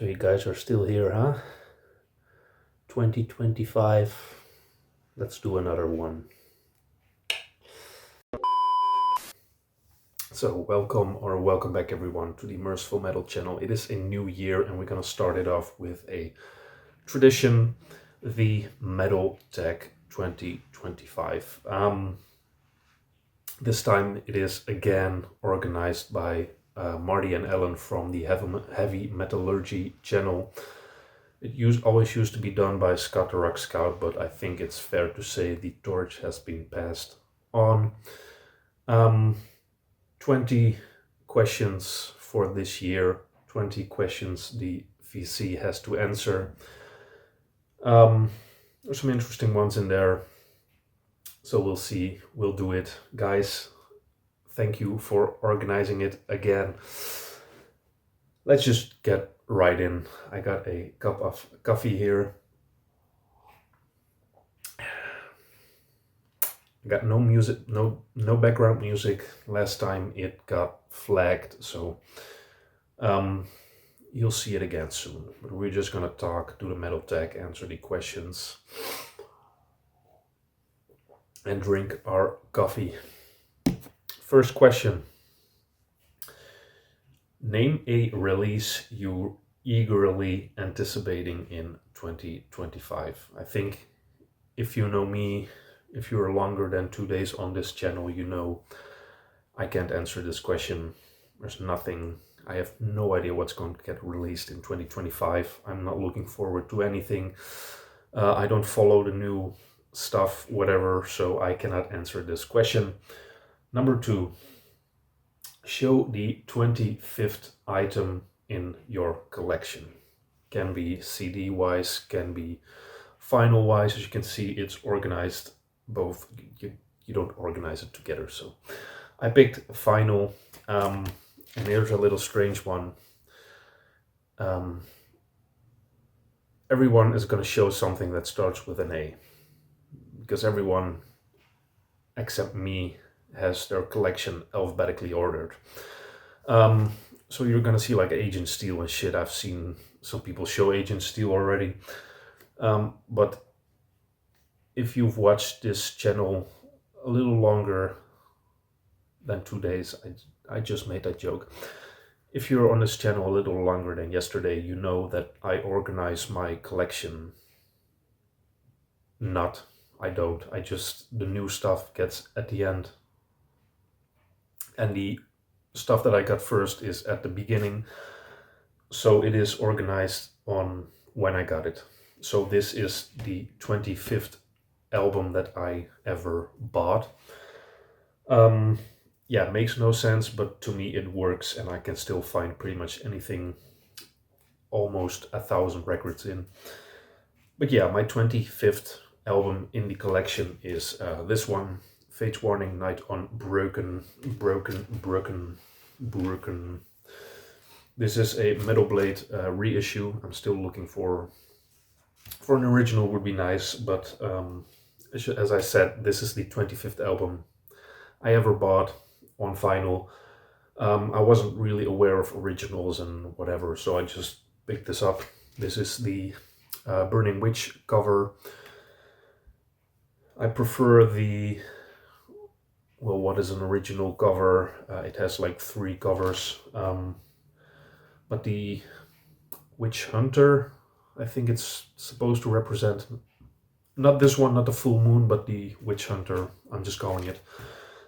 So you guys are still here, huh? 2025. Let's do another one. So welcome back everyone to the Merciful Metal channel. It is a new year and we're gonna start it off with a tradition, the Metal Tech 2025. This time it is again organized by Marty and Ellen from the Heavy Metallurgy channel. It always used to be done by Scott the Rock Scout, but I think it's fair to say the torch has been passed on. 20 questions for this year, 20 questions the VC has to answer. There's some interesting ones in there, so we'll see. We'll do it. Guys, thank you for organizing it again. Let's just get right in. I got a cup of coffee here. Got no music, no background music. Last time it got flagged, so you'll see it again soon. But we're just gonna talk, do the metal tech, answer the questions, and drink our coffee. First question. Name a release you're eagerly anticipating in 2025. I think if you know me, if you're longer than 2 days on this channel, you know I can't answer this question. There's nothing, I have no idea what's going to get released in 2025. I'm not looking forward to anything. I don't follow the new stuff, whatever, so I cannot answer this question. Number 2. Show the 25th item in your collection. Can be CD wise, can be vinyl wise. As you can see, it's organized both. You don't organize it together. So I picked vinyl, and here's a little strange one. Everyone is going to show something that starts with an A, because everyone except me has their collection alphabetically ordered. So you're gonna see like Agent Steel and shit. I've seen some people show Agent Steel already. But if you've watched this channel a little longer than 2 days, I just made that joke. If you're on this channel a little longer than yesterday, you know that I organize my collection. I don't. The new stuff gets at the end. And the stuff that I got first is at the beginning. So it is organized on when I got it. So this is the 25th album that I ever bought. Yeah, it makes no sense, but to me it works, and I can still find pretty much anything, almost 1,000 records in. But yeah, my 25th album in the collection is this one. Fates Warning, Night on Broken. This is a Metal Blade reissue. I'm still looking for an original, would be nice, but as I said, this is the 25th album I ever bought on vinyl. I wasn't really aware of originals and whatever, so I just picked this up. This is the Burning Witch cover. I prefer the, well, what is an original cover? It has like 3 covers. But the Witch Hunter, I think it's supposed to represent, not this one, not the full moon, but the Witch Hunter, I'm just calling it.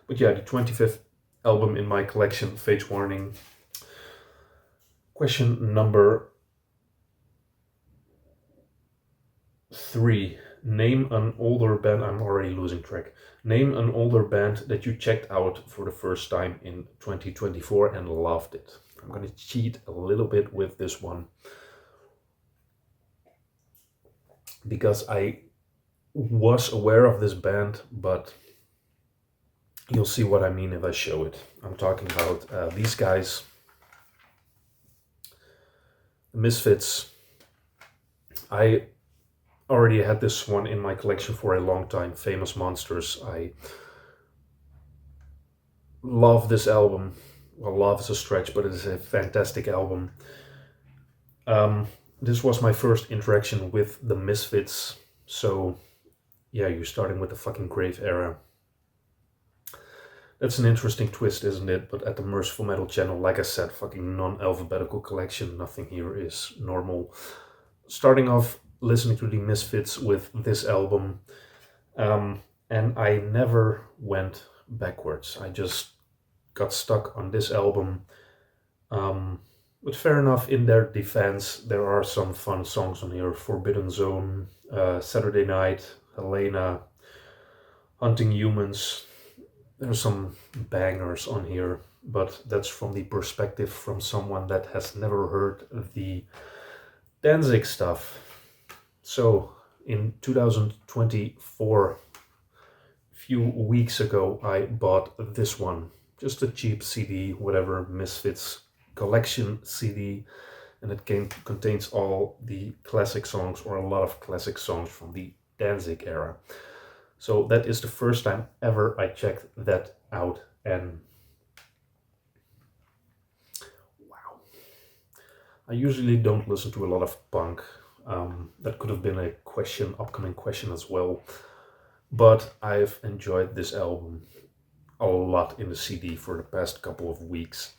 But yeah, the 25th album in my collection, Fates Warning. Question number 3. Name an older band, I'm already losing track. Name an older band that you checked out for the first time in 2024 and loved it. I'm going to cheat a little bit with this one, because I was aware of this band, but you'll see what I mean if I show it. I'm talking about these guys, the Misfits. I already had this one in my collection for a long time, Famous Monsters. I love this album. Well, love is a stretch, but it is a fantastic album. Um, this was my first interaction with the Misfits, so yeah, you're starting with the fucking Grave era. That's an interesting twist, isn't it? But at the Merciful Metal channel, like I said, fucking non-alphabetical collection, nothing here is normal. Starting off listening to the Misfits with this album, and I never went backwards. I just got stuck on this album. Um, but fair enough, in their defense, there are some fun songs on here. Forbidden Zone, Saturday Night, Helena, Hunting Humans. There's some bangers on here, but that's from the perspective from someone that has never heard the Danzig stuff. So in 2024, a few weeks ago, I bought this one. Just a cheap CD, whatever, Misfits collection CD, and it contains all the classic songs, or a lot of classic songs from the Danzig era. So that is the first time ever I checked that out, and wow. I usually don't listen to a lot of punk. That could have been a upcoming question as well. But I've enjoyed this album a lot in the CD for the past couple of weeks.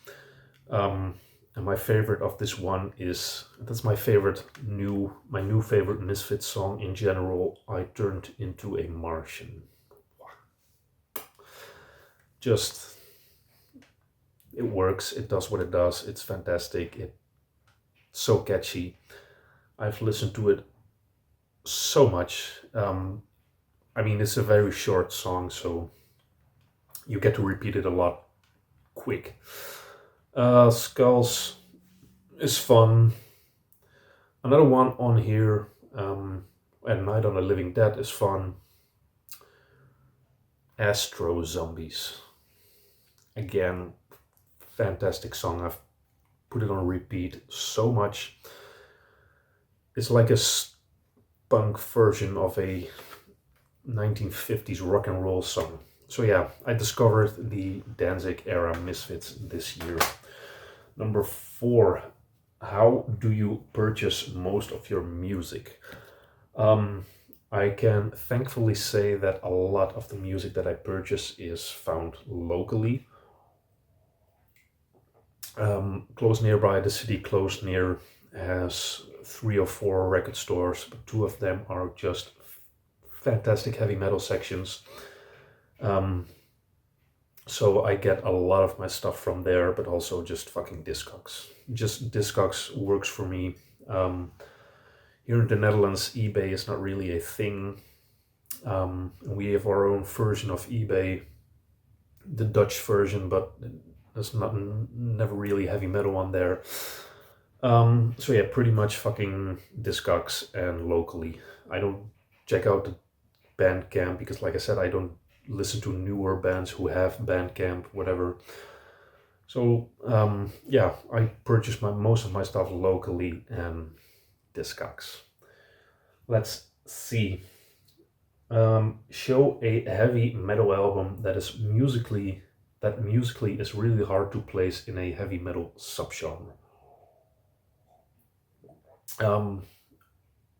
And my favorite of this one that's my new favorite Misfits song in general, I Turned Into a Martian. Just, it works, it does what it does, it's fantastic, it's so catchy. I've listened to it so much. I mean, it's a very short song, so you get to repeat it a lot quick. Skulls is fun. Another one on here, and Night on the Living Dead is fun. Astro Zombies. Again, fantastic song. I've put it on repeat so much. It's like a punk version of a 1950s rock and roll song. So yeah, I discovered the Danzig era Misfits this year. Number 4, how do you purchase most of your music? I can thankfully say that a lot of the music that I purchase is found locally. Close nearby, the city close near has 3 or 4 record stores, but 2 of them are just fantastic heavy metal sections. So I get a lot of my stuff from there, but also just fucking Discogs. Just Discogs works for me. Here in the Netherlands, eBay is not really a thing. We have our own version of eBay, the Dutch version, but there's never really heavy metal on there. So yeah, pretty much fucking Discogs and locally. I don't check out the Bandcamp because, like I said, I don't listen to newer bands who have Bandcamp, whatever. So yeah, I purchase most of my stuff locally and Discogs. Let's see. Show a heavy metal album that musically is really hard to place in a heavy metal subgenre.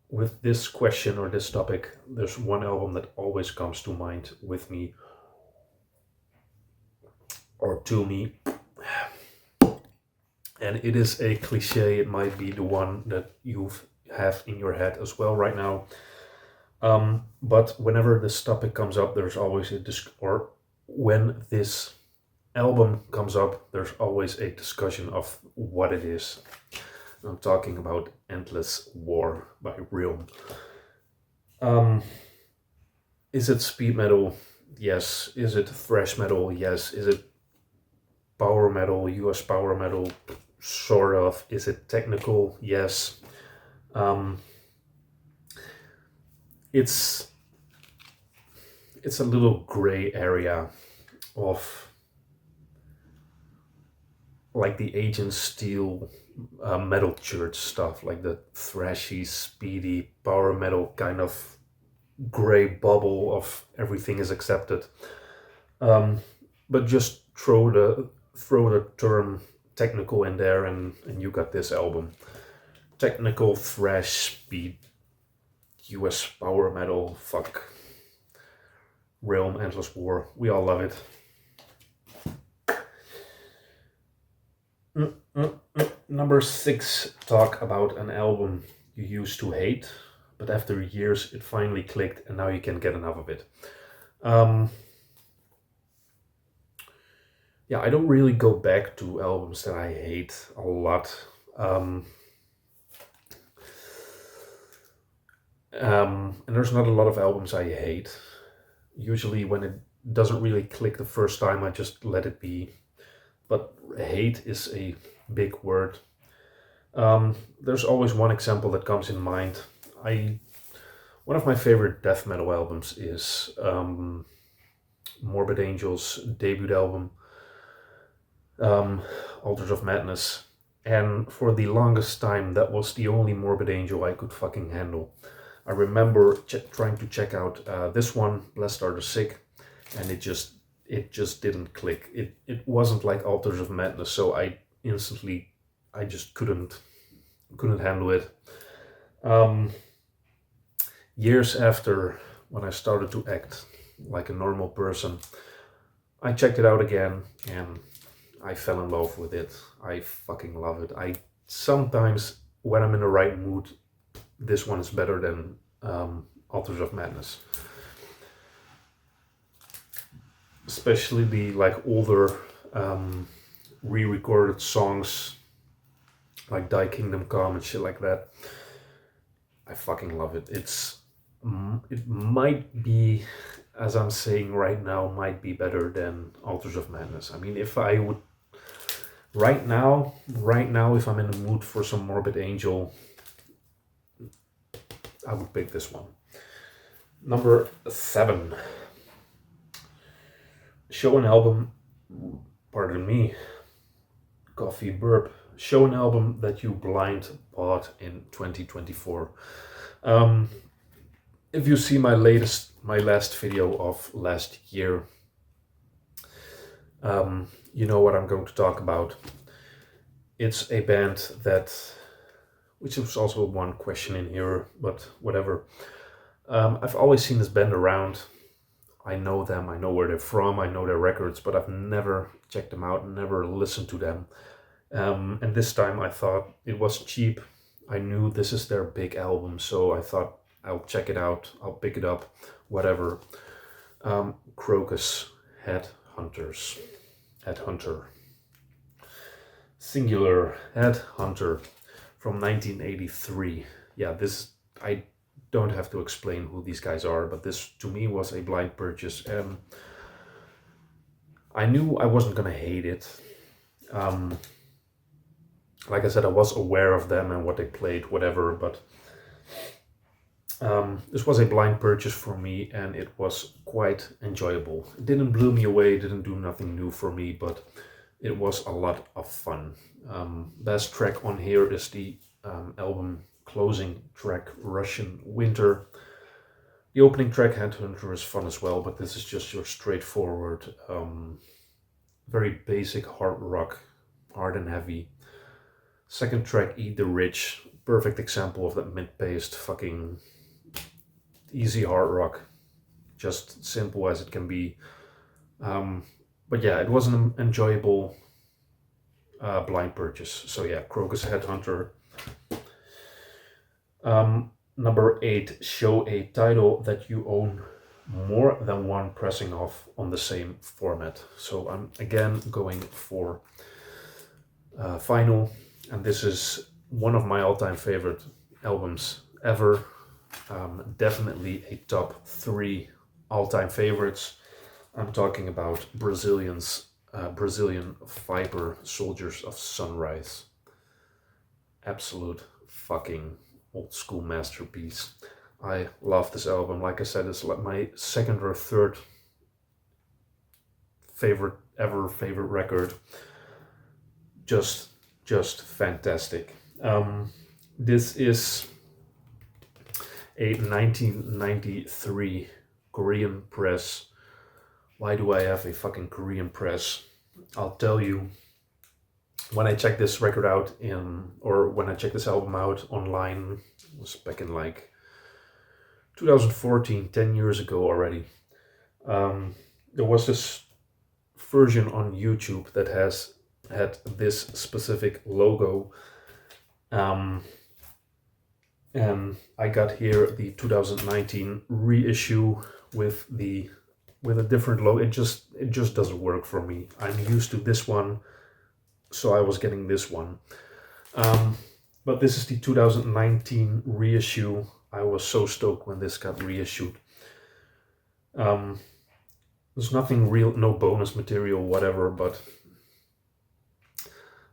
With this question or this topic, there's one album that always comes to mind with me, or to me, and it is a cliche. It might be the one that you have in your head as well right now. But whenever this topic comes up, there's always or when this album comes up, there's always a discussion of what it is. I'm talking about Endless War by Realm. Is it speed metal? Yes. Is it thrash metal? Yes. Is it power metal, US power metal? Sort of. Is it technical? Yes. It's a little gray area of like the Agent Steel Metal Church stuff, like the thrashy, speedy power metal kind of gray bubble of everything is accepted. But just throw the term technical in there, and you got this album. technical thrash speed US power metal, fuck. Realm, Endless War, we all love it. Number 6, talk about an album you used to hate, but after years it finally clicked and now you can't get enough of it. Yeah, I don't really go back to albums that I hate a lot. And there's not a lot of albums I hate. Usually when it doesn't really click the first time, I just let it be. But hate is a big word. There's always one example that comes in mind. One of my favorite death metal albums is Morbid Angel's debut album, Altars of Madness. And for the longest time, that was the only Morbid Angel I could fucking handle. I remember trying to check out this one, Blessed Are the Sick, and it just didn't click. It wasn't like Altars of Madness, so I just couldn't handle it. Years after, when I started to act like a normal person, I checked it out again and I fell in love with it. I fucking love it. I sometimes, when I'm in the right mood, this one is better than Altars of Madness. Especially the older re-recorded songs like Die Kingdom Come and shit like that. I fucking love it. It might be, as I'm saying right now, might be better than Altars of Madness. I mean, if I would right now, if I'm in the mood for some Morbid Angel, I would pick this one. Number 7. Show an album, pardon me, coffee burp. Show an album that you blind bought in 2024. If you see my last video of last year, you know what I'm going to talk about. It's a band which was also one question in here, but whatever. I've always seen this band around. I know them, I know where they're from, I know their records, but I've never checked them out, never listened to them. And this time I thought it was cheap. I knew this is their big album, so I thought I'll check it out, I'll pick it up, whatever. Crocus Headhunter. Singular Headhunter from 1983. Yeah, I don't have to explain who these guys are, but this to me was a blind purchase. I knew I wasn't gonna hate it. Like I said, I was aware of them and what they played, whatever, but this was a blind purchase for me and it was quite enjoyable. It didn't blow me away, didn't do nothing new for me, but it was a lot of fun. Best track on here is the album closing track, Russian Winter. The opening track, Headhunter, is fun as well, but this is just your straightforward, very basic hard rock, hard and heavy. Second track, Eat the Rich, perfect example of that mid-paced fucking easy hard rock, just simple as it can be. But yeah, it was an enjoyable blind purchase. So yeah, Crocus Headhunter. Number 8, show a title that you own more than one pressing off on the same format. So I'm again going for Final, and this is one of my all-time favorite albums ever. Definitely a top 3 all-time favorites. I'm talking about Brazilian Viper, Soldiers of Sunrise. Absolute fucking old school masterpiece. I love this album. Like I said, it's like my second or third favorite record. Just fantastic. This is a 1993 Korean press. Why do I have a fucking Korean press? I'll tell you. when I checked this record out when I checked this album out online, it was back in like 2014, 10 years ago already. There was this version on YouTube that had this specific logo. And I got here the 2019 reissue with a different logo. It just doesn't work for me. I'm used to this one, so I was getting this one. But this is the 2019 reissue. I was so stoked when this got reissued. There's nothing real, no bonus material, whatever, but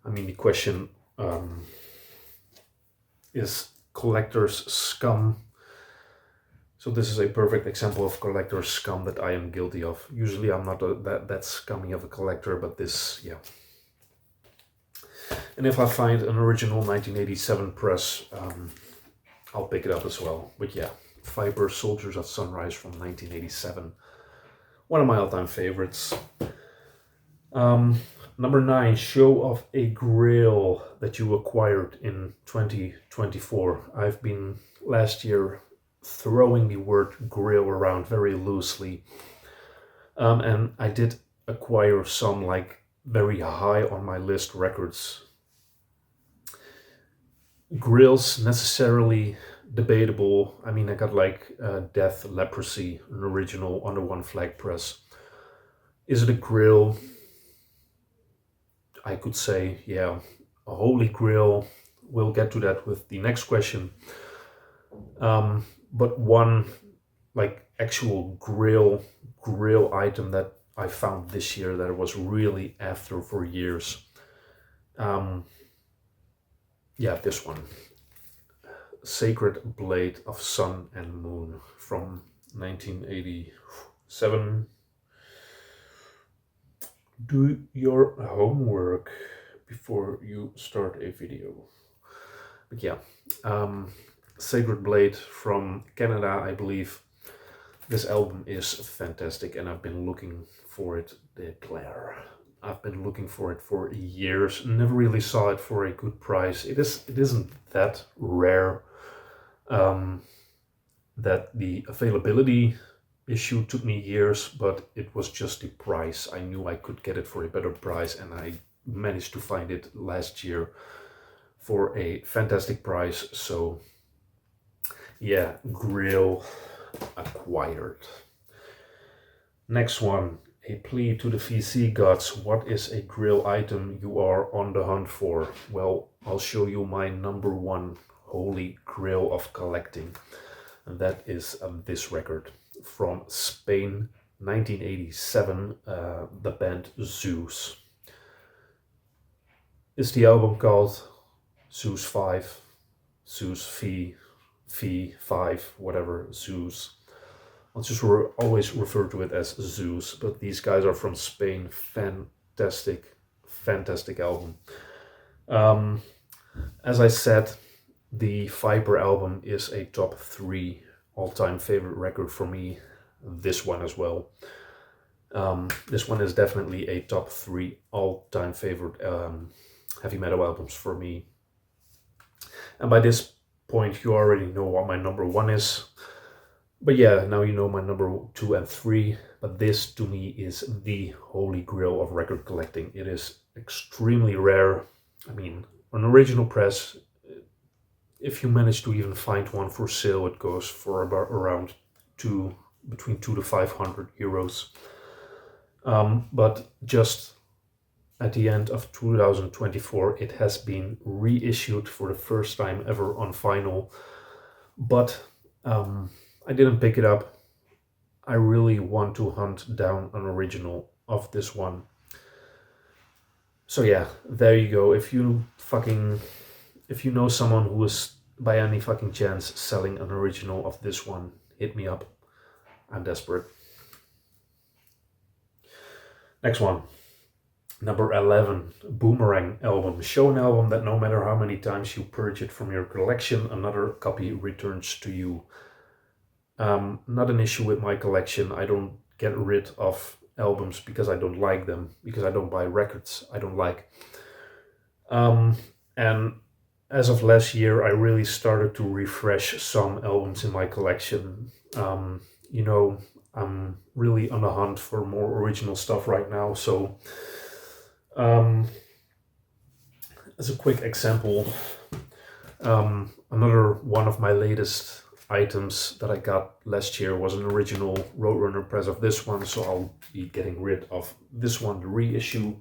I mean, the question is collector's scum. So this is a perfect example of collector's scum that I am guilty of. Usually I'm not that scummy of a collector, but this, yeah. And if I find an original 1987 press, I'll pick it up as well. But yeah, Viper Soldiers of Sunrise from 1987. One of my all-time favorites. Number 9, show off a grail that you acquired in 2024. I've been last year throwing the word grail around very loosely. And I did acquire some like very high on my list records. Grails necessarily debatable. I mean, I got like Death Leprosy, an original under one flag press. Is it a grail? I could say, yeah, a holy grail. We'll get to that with the next question. But one like actual grail item that I found this year that I was really after for years. Yeah, this one. Sacred Blade of Sun and Moon from 1987. Do your homework before you start a video. But yeah, Sacred Blade from Canada, I believe. This album is fantastic and I've been looking for it, declare. I've been looking for it for years, never really saw it for a good price. It isn't that rare that the availability issue took me years, but it was just the price. I knew I could get it for a better price and I managed to find it last year for a fantastic price. So yeah, grail acquired. Next one, a plea to the VC gods. What is a grail item you are on the hunt for? Well, I'll show you my number one holy grail of collecting, and that is this record from Spain, 1987, the band Zeus. Is the album called Zeus 5, Zeus V5, whatever, Zeus. I'll just always refer to it as Zeus, but these guys are from Spain. Fantastic album. As I said, the Viper album is a top 3 all-time favorite record for me. This one as well. This one is definitely a top 3 all-time favorite heavy metal albums for me. And by this point, you already know what my number 1 is. But yeah, now you know my number 2 and 3. But this to me is the holy grail of record collecting. It is extremely rare. I mean, an original press, if you manage to even find one for sale, it goes for about around between 200 to 500 euros. But just at the end of 2024, it has been reissued for the first time ever on vinyl. But I didn't pick it up. I really want to hunt down an original of this one. So yeah, there you go. If you know someone who is by any fucking chance selling an original of this one, hit me up. I'm desperate. Next one. Number 11, Boomerang album. Show an album that no matter how many times you purge it from your collection, another copy returns to you. Not an issue with my collection. I don't get rid of albums because I don't like them, because I don't buy records I don't like. And as of last year, I really started to refresh some albums in my collection. You know, I'm really on the hunt for more original stuff right now. So, um, as a quick example, another one of my latest items that I got last year was an original Roadrunner press of this one. So I'll be getting rid of this one, the reissue.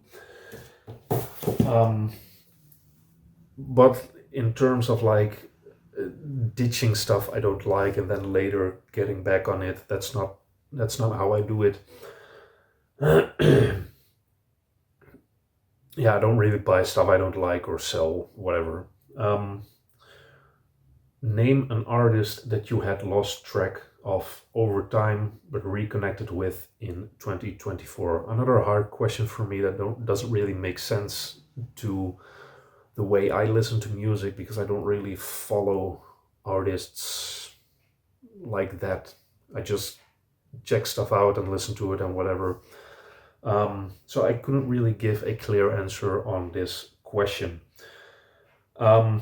But in terms of like ditching stuff I don't like and then later getting back on it, that's not how I do it. Yeah, I don't really buy stuff I don't like or sell whatever. Um, Name an artist that you had lost track of over time but reconnected with in 2024. Another hard question for me that doesn't really make sense to the way I listen to music because I don't really follow artists like that. I just check stuff out and listen to it and whatever. So I couldn't really give a clear answer on this question. Um,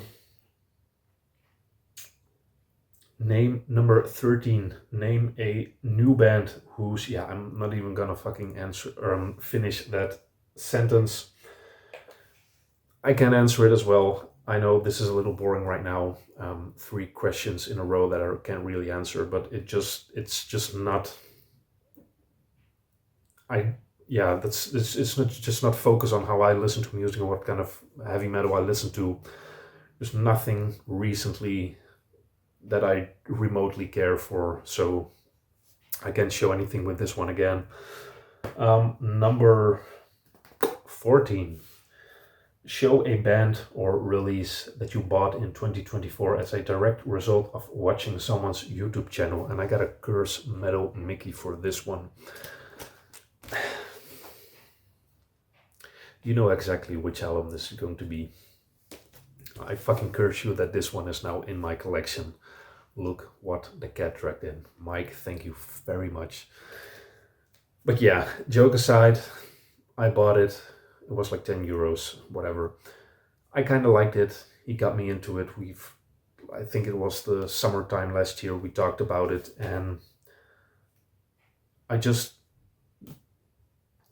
Name number 13. Name a new band whose, yeah, I'm not even gonna fucking answer or finish that sentence. I can answer it as well. I know this is a little boring right now. 3 questions in a row that I can't really answer, but it's just not. I yeah, it's not just not focus on how I listen to music and what kind of heavy metal I listen to. There's nothing recently that I remotely care for, so I can't show anything with this one again. Number 14. Show a band or release that you bought in 2024 as a direct result of watching someone's YouTube channel. And I got a curse Metal Mickey for this one. You know exactly which album this is going to be. I fucking curse you that this one is now in my collection. Look what the cat dragged in. Mike, thank you very much. But yeah, joke aside, I bought it. It was like 10 euros, whatever. I kind of liked it. He got me into it. I think it was the summertime last year. We talked about it, and I just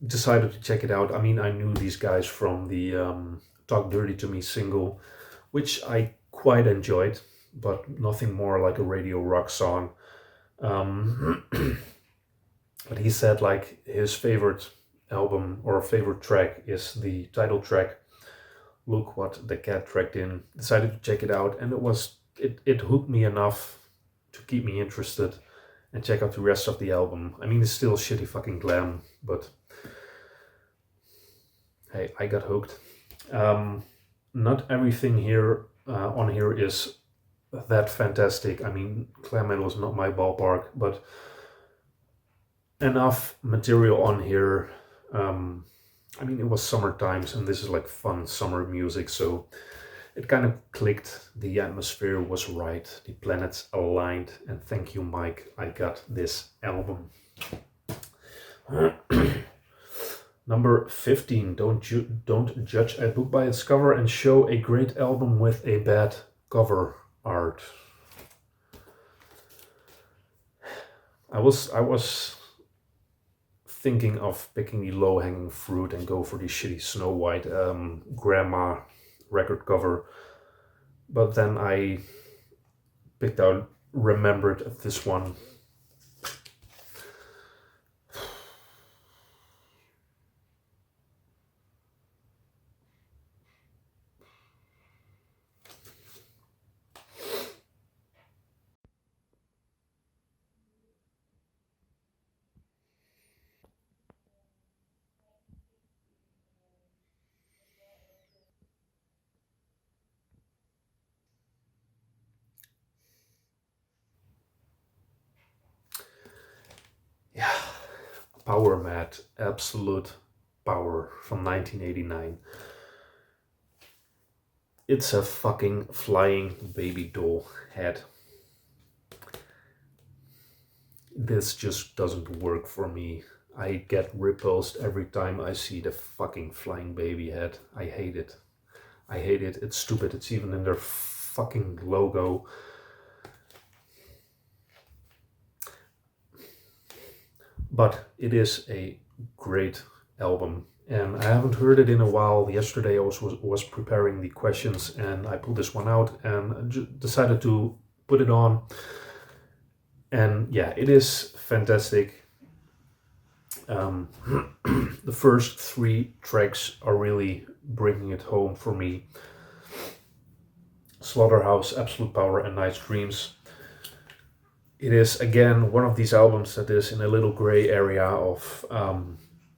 decided to check it out. I mean, I knew these guys from the Talk Dirty to Me single, which I quite enjoyed, but nothing more like a radio rock song. But he said like his favorite album or favorite track is the title track, Look What the Cat Dragged In. Decided to check it out, and it hooked me enough to keep me interested and check out the rest of the album. I mean, it's still shitty fucking glam, but hey, I got hooked. Not everything here on here is that fantastic. I mean, glam metal is not my ballpark, but enough material on here. I mean, it was summer times, and this is like fun summer music, so it kind of clicked. The atmosphere was right, the planets aligned, and thank you, Mike. I got this album. Number 15. Don't judge a book by its cover and show a great album with a bad cover art. I was thinking of picking the low-hanging fruit and go for the shitty Snow White grandma record cover, but then I remembered this one. Yeah, Power Mad, Absolute Power from 1989. It's a fucking flying baby doll head. This just doesn't work for me. I get repulsed every time I see the fucking flying baby head. I hate it. I hate it. It's stupid. It's even in their fucking logo. But it is a great album, and I haven't heard it in a while. Yesterday I was preparing the questions, and I pulled this one out and decided to put it on. And yeah, it is fantastic. The first 3 tracks are really bringing it home for me. Slaughterhouse, Absolute Power, and Night's Dreams. It is again one of these albums that is in a little gray area of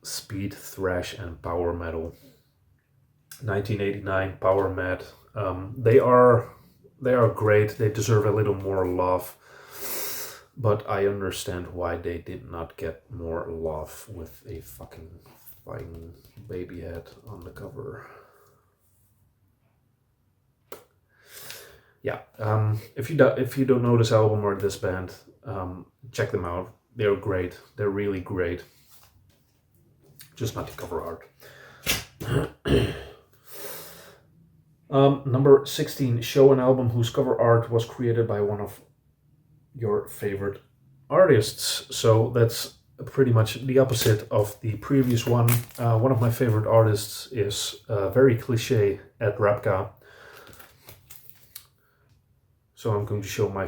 speed, thrash, and power metal. 1989 Power Mad. They are great. They deserve a little more love, but I understand why they did not get more love with a fucking baby head on the cover. Yeah, if you don't know this album or this band, check them out. They're great. They're really great. Just not the cover art. Number 16, show an album whose cover art was created by one of your favorite artists. So that's pretty much the opposite of the previous one. One of my favorite artists is very cliche, Ed Rapka. So I'm going to show my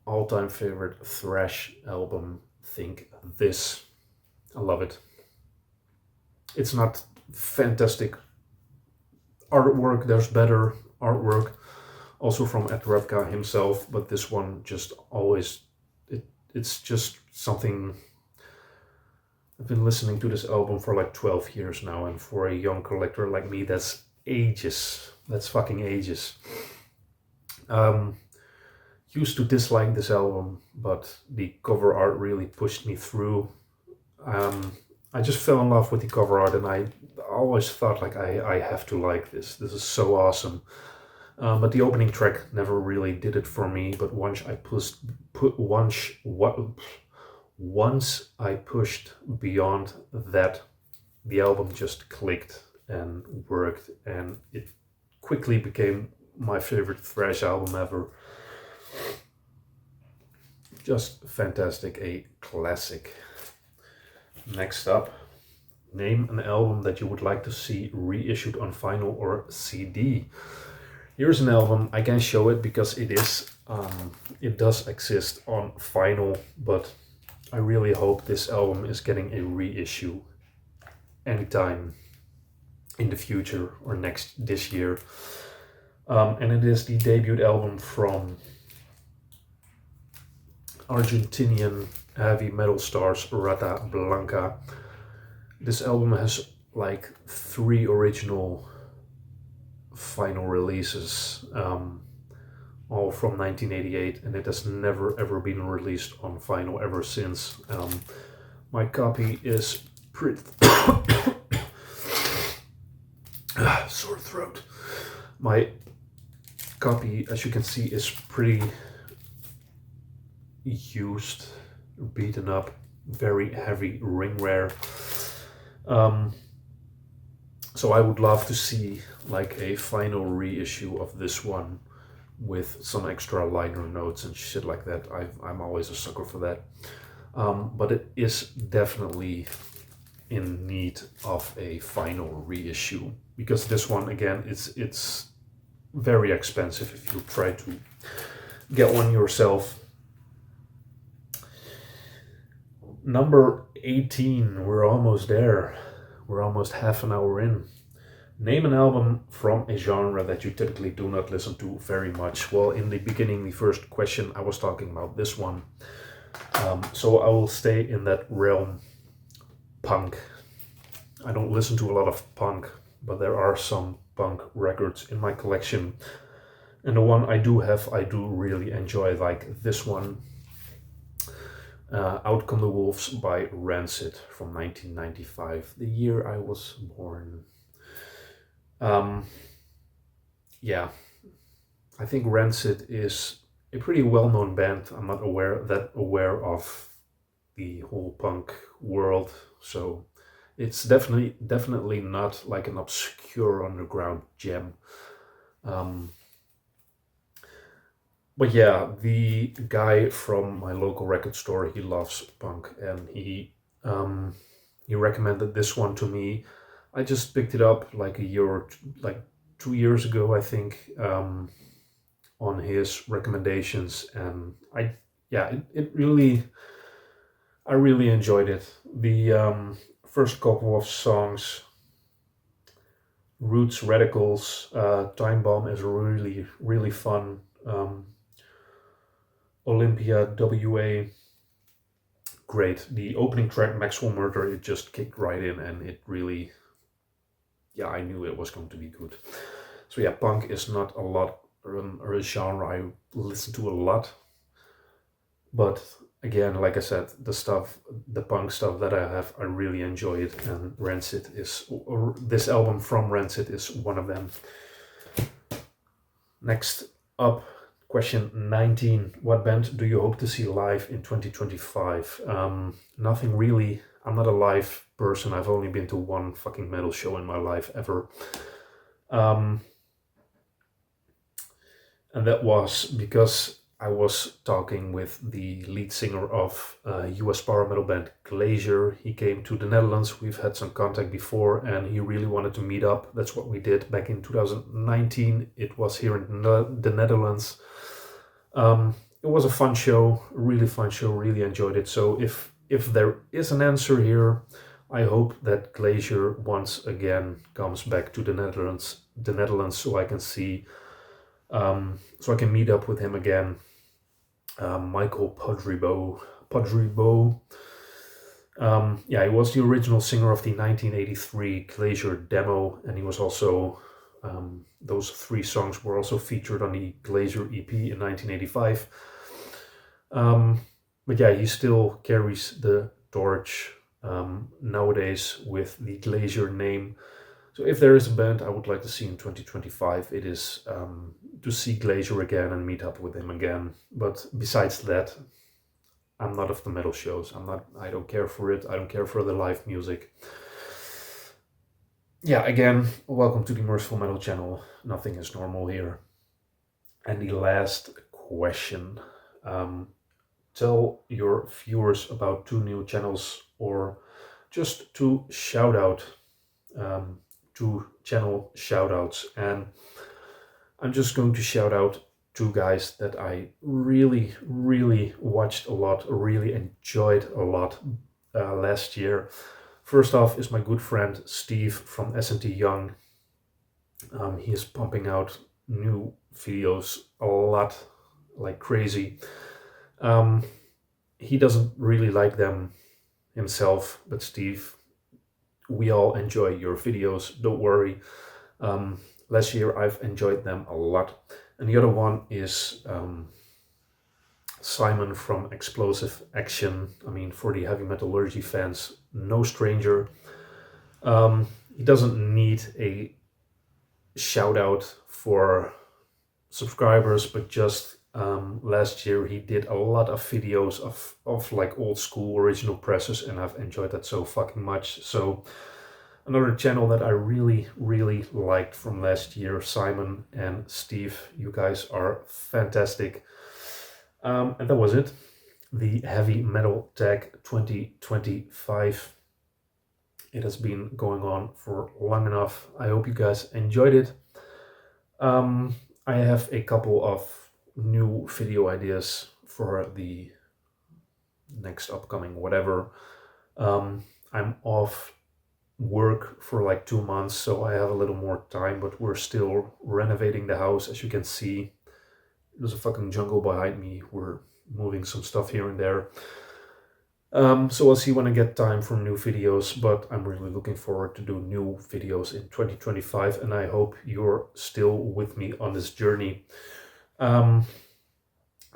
all-time favorite thrash album, Think This. I love it. It's not fantastic artwork, there's better artwork, also from Ed Rapka himself, but this one just always, it's just something. I've been listening to this album for like 12 years now, and for a young collector like me, that's ages. That's fucking ages. Used to dislike this album, but the cover art really pushed me through. I just fell in love with the cover art, and I always thought like I have to like this. This is so awesome. But the opening track never really did it for me. But once I pushed beyond that, the album just clicked and worked, and it quickly became my favorite thrash album ever. Just fantastic, a classic. Next up, name an album that you would like to see reissued on vinyl or CD. Here's an album. I can show it because it does exist on vinyl, but I really hope this album is getting a reissue anytime in the future or this year. And it is the debut album from Argentinian heavy metal stars Rata Blanca. This album has like 3 original vinyl releases, all from 1988, and it has never ever been released on vinyl ever since. My copy is pretty sore throat. My copy, as you can see, is pretty used, beaten up, very heavy ringware. So I would love to see like a final reissue of this one with some extra liner notes and shit like that. I'm always a sucker for that. But it is definitely in need of a final reissue, because this one, again, it's very expensive if you try to get one yourself. Number 18, we're almost there. We're almost half an hour in. Name an album from a genre that you typically do not listen to very much. Well, in the beginning, the first question, I was talking about this one. So I will stay in that realm. Punk. I don't listen to a lot of punk, but there are some punk records in my collection. And the one I do have, I do really enjoy, like this one. Out Come the Wolves by Rancid from 1995, the year I was born. Yeah, I think Rancid is a pretty well-known band. I'm not aware of the whole punk world, so It's definitely not like an obscure underground gem. Um, but yeah, the guy from my local record store, he loves punk, and he recommended this one to me. I just picked it up like like 2 years ago, I think, on his recommendations, and it really, I really enjoyed it. The first couple of songs, Roots, Radicals, Time Bomb is really fun. Olympia, WA, great. The opening track, Maxwell Murder, it just kicked right in, and it really, yeah, I knew it was going to be good. So yeah, punk is not a lot or a genre I listen to a lot, but again, like I said, the punk stuff that I have, I really enjoy it, and Rancid is, or this album from Rancid is one of them. Next up, question 19. What band do you hope to see live in 2025? Nothing really. I'm not a live person. I've only been to one fucking metal show in my life ever. And that was because I was talking with the lead singer of US power metal band Glacier. He came to the Netherlands. We've had some contact before, and he really wanted to meet up. That's what we did back in 2019. It was here in the Netherlands. It was a fun show, a really fun show. Really enjoyed it. So if there is an answer here, I hope that Glacier once again comes back to the Netherlands, so I can see. So I can meet up with him again. Michael Podribo. Yeah, he was the original singer of the 1983 Glacier demo, and he was also, those 3 songs were also featured on the Glacier EP in 1985. But yeah, he still carries the torch nowadays with the Glacier name. So if there is a band I would like to see in 2025, it is to see Glacier again and meet up with him again. But besides that, I'm not of the metal shows. I don't care for it. I don't care for the live music. Yeah, again, welcome to the Merciful Metal channel. Nothing is normal here. And the last question. Tell your viewers about 2 new channels, or just to shout out 2 channel shoutouts. And I'm just going to shout out 2 guys that I really watched a lot, really enjoyed a lot last year. First off is my good friend Steve from S&T Young. He is pumping out new videos a lot, like crazy. He doesn't really like them himself, but Steve, we all enjoy your videos, don't worry. Last year I've enjoyed them a lot. And the other one is Simon from Explosive Action. I mean, for the Heavy Metallurgy fans, no stranger. He doesn't need a shout out for subscribers, but just last year he did a lot of videos of like old school original presses, and I've enjoyed that so fucking much. So another channel that I really liked from last year, Simon and Steve, you guys are fantastic. And that was it. The Heavy Metal Tag 2025. It has been going on for long enough. I hope you guys enjoyed it. I have a couple of new video ideas for the next upcoming whatever. I'm off work for like 2 months, so I have a little more time, but we're still renovating the house. As you can see, there's a fucking jungle behind me. We're moving some stuff here and there. So I'll see when I get time for new videos, but I'm really looking forward to do new videos in 2025, and I hope you're still with me on this journey.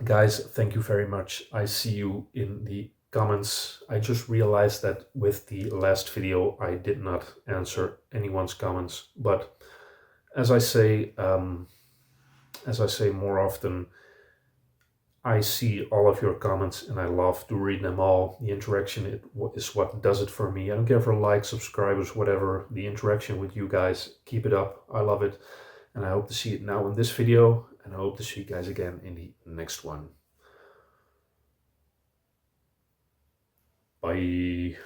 Guys, thank you very much. I see you in the comments. I just realized that with the last video I did not answer anyone's comments, but as I say more often, I see all of your comments and I love to read them all. The interaction is what does it for me. I don't care for likes, subscribers, whatever. The interaction with you guys, keep it up. I love it. And I hope to see it now in this video. And I hope to see you guys again in the next one. Bye.